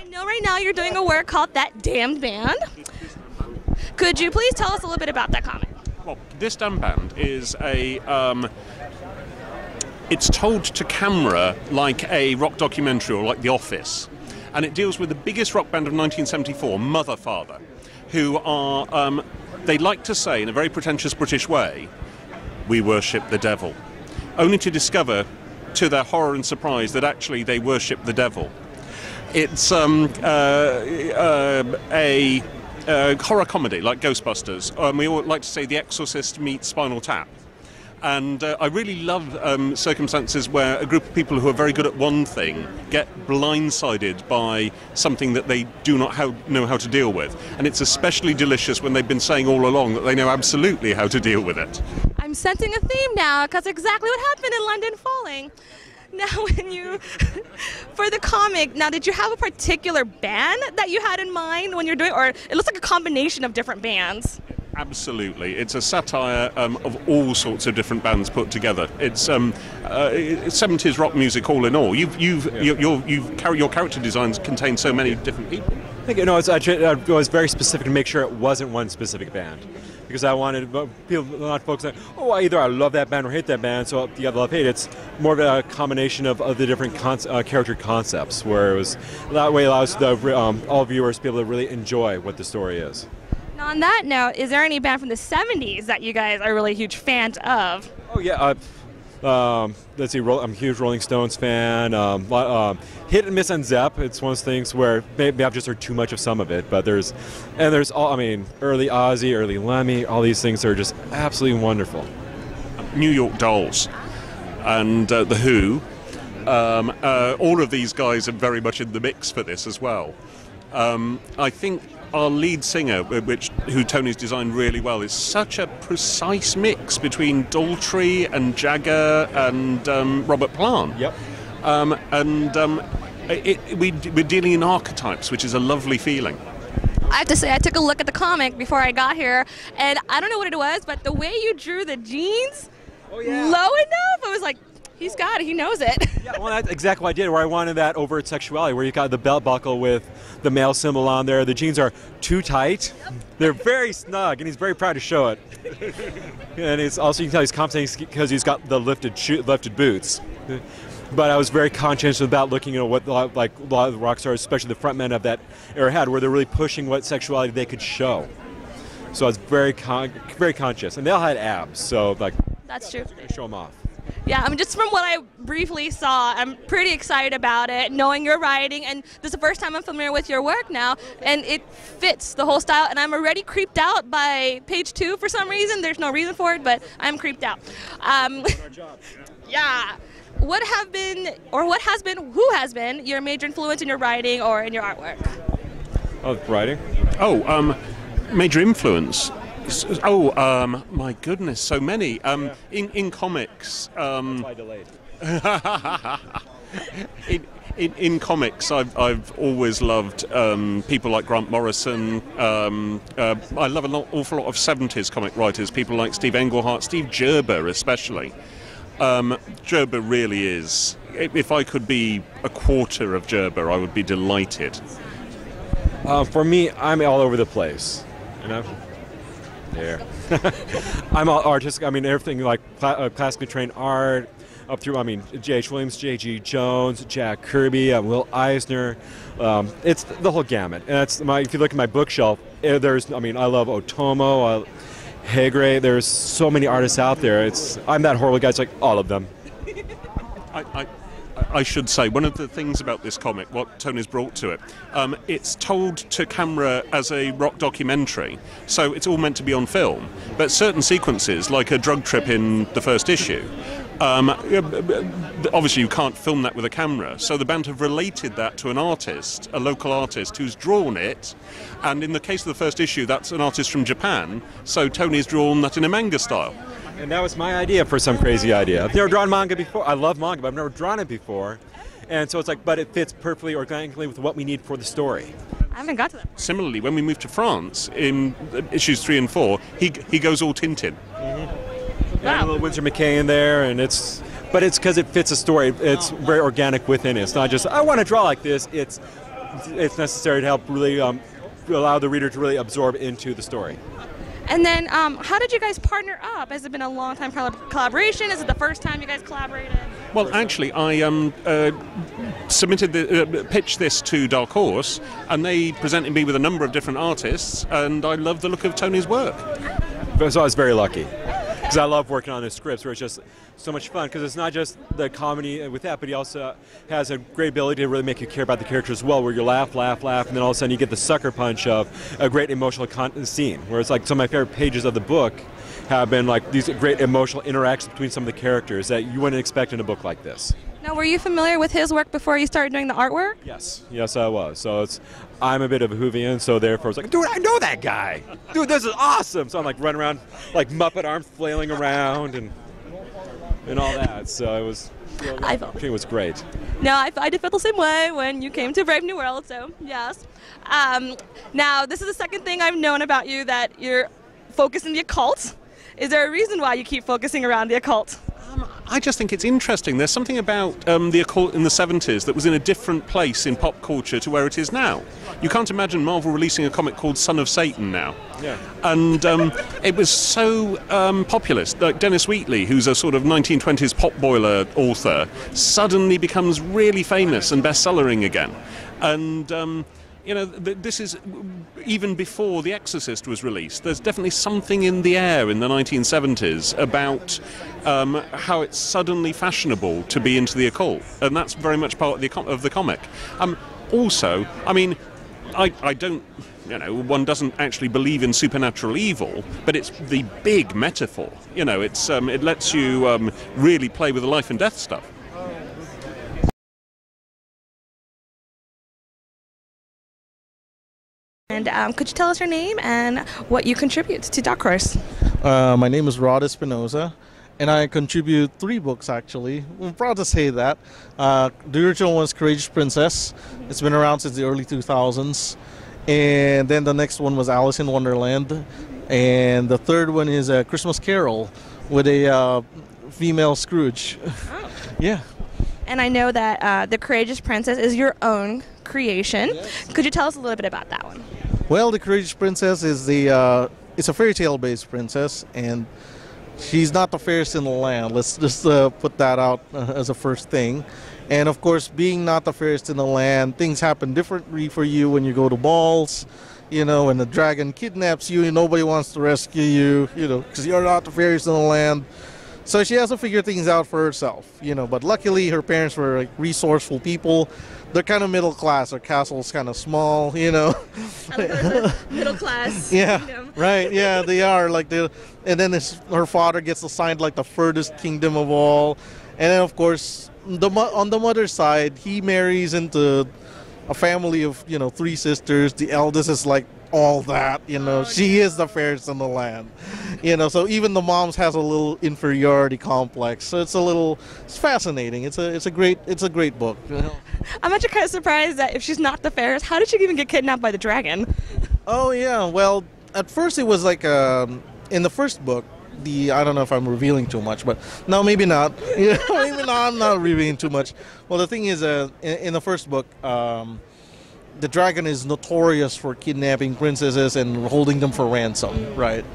I know right now you're doing a work called That Damned Band. Could you please tell us a little bit about that comic? Well, This Damn Band is a... it's told to camera like a rock documentary or like The Office. And it deals with the biggest rock band of 1974, Mother Father, who are, they like to say in a very pretentious British way, we worship the devil. Only to discover, to their horror and surprise, that actually they worship the devil. It's a horror comedy like Ghostbusters. We all like to say The Exorcist meets Spinal Tap. And I really love circumstances where a group of people who are very good at one thing get blindsided by something that they do not know how to deal with. And it's especially delicious when they've been saying all along that they know absolutely how to deal with it. I'm sensing a theme now, because exactly what happened in London Falling. Now, when you, for the comic, now did you have a particular band that you had in mind when you're doing, or it looks like a combination of different bands? Absolutely, it's a satire of all sorts of different bands put together. It's 70s rock music all in all. Your character designs contain so many different people. I think I was very specific to make sure it wasn't one specific band, because I wanted people, a lot of folks say, oh, either I love that band or hate that band. So the love hate, it's more of a combination of the different character concepts, where it was that way allows all viewers to be able to really enjoy what the story is. Now, on that note, is there any band from the 70s that you guys are really huge fans of? Oh, yeah. Let's see, I'm a huge Rolling Stones fan. Hit and miss on Zepp. It's one of those things where maybe I've just heard too much of some of it, but there's all, I mean, early Ozzy, early Lemmy, all these things are just absolutely wonderful. New York Dolls and The Who, all of these guys are very much in the mix for this as well. I think our lead singer, who Tony's designed really well, is such a precise mix between Daltrey and Jagger and Robert Plant. Yep. We're dealing in archetypes, which is a lovely feeling. I have to say, I took a look at the comic before I got here, and I don't know what it was, but the way you drew the jeans, low enough, I was like, he's got it, he knows it. Yeah, well, that's exactly what I did, where I wanted that overt sexuality, where you got the belt buckle with the male symbol on there. The jeans are too tight. Yep. They're very snug, and he's very proud to show it. And it's also, you can tell he's compensating because he's got the lifted boots. But I was very conscientious about looking at what like a lot of the rock stars, especially the frontmen of that era, had, where they're really pushing what sexuality they could show. So I was very conscious, and they all had abs, so like that's true. Show them off. Yeah, I mean, just from what I briefly saw, I'm pretty excited about it, knowing your writing, and this is the first time I'm familiar with your work now, and it fits the whole style, and I'm already creeped out by page 2 for some reason. There's no reason for it, but I'm creeped out. Yeah. What has been your major influence in your writing or in your artwork? Oh, writing? Major influence. My goodness, so many. In comics. That's why I delayed. In comics, I've always loved people like Grant Morrison. I love an awful lot of 70s comic writers, people like Steve Englehart, Steve Gerber especially. Gerber really is. If I could be a quarter of Gerber, I would be delighted. For me, I'm all over the place. You know? There. I'm all artistic. I mean, everything like classically trained art, up through, I mean, J.H. Williams, J.G. Jones, Jack Kirby, Will Eisner. It's the whole gamut. And that's if you look at my bookshelf, I love Otomo, Hegre. There's so many artists out there. I'm that horrible guy. It's like all of them. I should say, one of the things about this comic, what Tony's brought to it, it's told to camera as a rock documentary, so it's all meant to be on film. But certain sequences, like a drug trip in the first issue, obviously you can't film that with a camera, so the band have related that to an artist, a local artist who's drawn it, and in the case of the first issue, that's an artist from Japan, so Tony's drawn that in a manga style. And that was my idea for some crazy idea. I've never drawn manga before. I love manga, but I've never drawn it before. And so it's like, but it fits perfectly organically with what we need for the story. I haven't got to that. Similarly, when we moved to France, in issues 3 and 4, he goes all Tintin. Mm-hmm. Yeah, a little Winsor McKay in there, but it's because it fits a story. It's very organic within it. It's not just, I want to draw like this. It's it's necessary to help really allow the reader to really absorb into the story. And then, how did you guys partner up? Has it been a long time collaboration? Is it the first time you guys collaborated? Well, actually, I pitched this to Dark Horse, and they presented me with a number of different artists, and I love the look of Tony's work. So I was very lucky, because I love working on his scripts, where it's just so much fun, because it's not just the comedy with that, but he also has a great ability to really make you care about the characters as well, where you laugh, and then all of a sudden you get the sucker punch of a great emotional scene, where it's like some of my favorite pages of the book have been like these great emotional interactions between some of the characters that you wouldn't expect in a book like this. Now, were you familiar with his work before you started doing the artwork? Yes, I was. So I'm a bit of a Whovian, so therefore it's like, dude, I know that guy. Dude, this is awesome. So I'm like running around like Muppet arms flailing around and all that. So it was great. No, I did feel the same way when you came to Brave New World. So yes. Now, this is the second thing I've known about you, that you're focused in the occult. Is there a reason why you keep focusing around the occult? I just think it's interesting. There's something about the occult in the 70s that was in a different place in pop culture to where it is now. You can't imagine Marvel releasing a comic called Son of Satan now. Yeah. And it was so populist. Like Dennis Wheatley, who's a sort of 1920s pop boiler author, suddenly becomes really famous and bestsellering again. And this is even before The Exorcist was released. There's definitely something in the air in the 1970s about how it's suddenly fashionable to be into the occult, and that's very much part of the comic. Also, I mean, I don't, one doesn't actually believe in supernatural evil, but it's the big metaphor. It lets you really play with the life and death stuff. And could you tell us your name and what you contribute to Dark Horse? My name is Rod Espinoza, and I contribute 3 books, actually. I'm proud to say that. The original one is Courageous Princess. It's been around since the early 2000s. And then the next one was Alice in Wonderland. And the third one is A Christmas Carol with a female Scrooge. Oh. Yeah. And I know that The Courageous Princess is your own creation. Yes. Could you tell us a little bit about that one? Well, The Courageous Princess is it's a fairy tale based princess, and she's not the fairest in the land. Let's just put that out as a first thing. And of course, being not the fairest in the land, things happen differently for you when you go to balls. When the dragon kidnaps you, nobody wants to rescue you, because you're not the fairest in the land. So she has to figure things out for herself, But luckily, her parents were like resourceful people. They're kind of middle class. Their castle's kind of small, Middle class. Yeah, kingdom. right. Yeah, they are and then her father gets assigned like the furthest kingdom of all, and then of course on the mother's side, he marries into a family of 3 sisters. The eldest is like all that, she is the fairest in the land, so even the mom's has a little inferiority complex, so it's fascinating. It's a great book. I'm actually kind of surprised that if she's not the fairest, how did she even get kidnapped by the dragon? Oh yeah, well at first it was like in the first book, I don't know if I'm revealing too much, but no, maybe not. Maybe not. I'm not revealing too much. Well, the thing is, in the first book, the dragon is notorious for kidnapping princesses and holding them for ransom, right?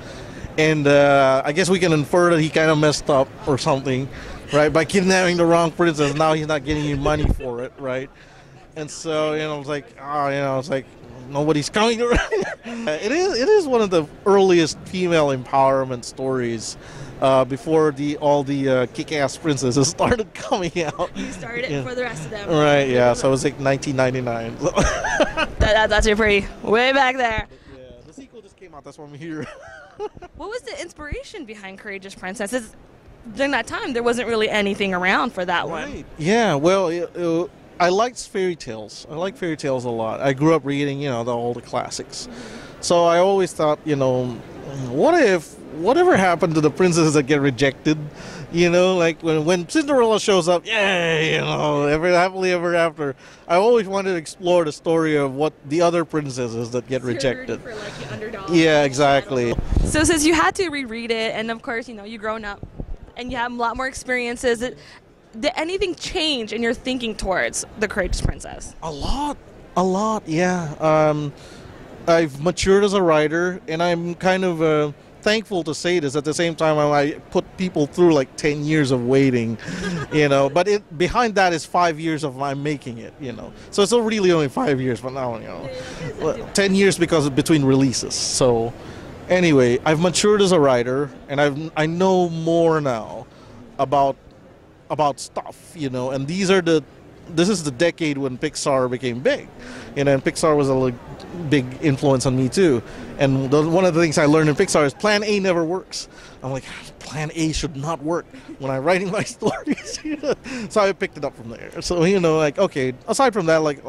And I guess we can infer that he kind of messed up or something, right, by kidnapping the wrong princess. Now he's not getting any money for it, right? And so it's like nobody's coming around. It is one of the earliest female empowerment stories. Before all the kick-ass princesses started coming out. You started it for the rest of them. Right, yeah, so it was like 1999. That's pretty way back there. But yeah, the sequel just came out, that's why I'm here. What was the inspiration behind Courageous Princess? During that time, there wasn't really anything around for that one. Yeah, well, I liked fairy tales. I like fairy tales a lot. I grew up reading, all the classics. So I always thought, whatever happened to the princesses that get rejected? Like when Cinderella shows up, yay, ever happily ever after. I always wanted to explore the story of what the other princesses that get rejected. For like the underdog. Yeah, exactly. So since you had to reread it, and of course, you've grown up, and you have a lot more experiences, did anything change in your thinking towards The Courageous Princess? A lot. A lot, yeah. I've matured as a writer, and I'm kind of thankful to say this. At the same time, I put people through like 10 years of waiting, you know. But behind that is 5 years of my making it, you know. So it's really only 5 years, but now, you know, 10 years because of between releases. So anyway, I've matured as a writer, and I know more now about stuff, you know. And this is the decade when Pixar became big, you know, and Pixar was a big influence on me too. And one of the things I learned in Pixar is Plan A never works. I'm like, Plan A should not work when I'm writing my stories. So I picked it up from there. So, you know, like, okay, aside from that, like,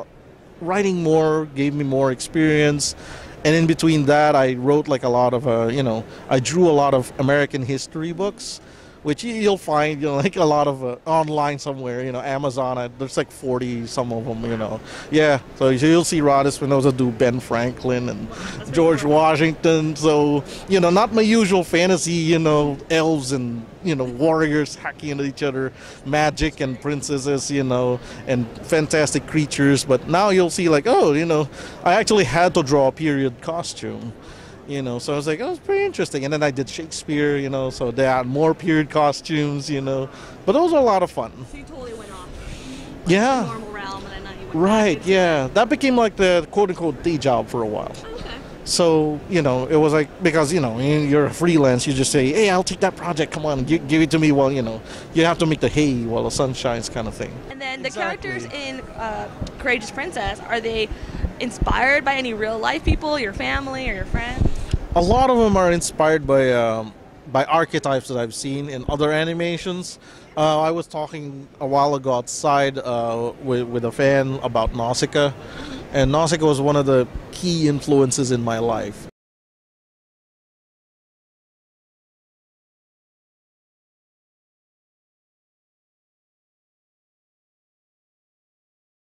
writing more gave me more experience. And in between that, I wrote like a lot of, you know, I drew a lot of American history books, which you'll find, you know, like a lot of online somewhere, you know, Amazon. There's like 40 some of them, you know. Yeah, so you'll see Rod Espinosa do Ben Franklin and George Washington. So, you know, not my usual fantasy, you know, elves and, you know, warriors hacking into each other, magic and princesses, you know, and fantastic creatures. But now you'll see like, oh, you know, I actually had to draw a period costume. You know, so I was like, oh, it's pretty interesting. And then I did Shakespeare, you know, so they had more period costumes, you know. But those were a lot of fun. So you totally went off. The normal realm, and then you went Right, yeah. That became like the quote-unquote day job for a while. Okay. So, you know, it was like, because, you know, you're a freelance, you just say, hey, I'll take that project, come on, give it to me while, you know, you have to make the hay while the sun shines kind of thing. And then the characters in Courageous Princess, are they inspired by any real-life people, your family or your friends? A lot of them are inspired by archetypes that I've seen in other animations. I was talking a while ago outside with a fan about Nausicaa, and Nausicaa was one of the key influences in my life.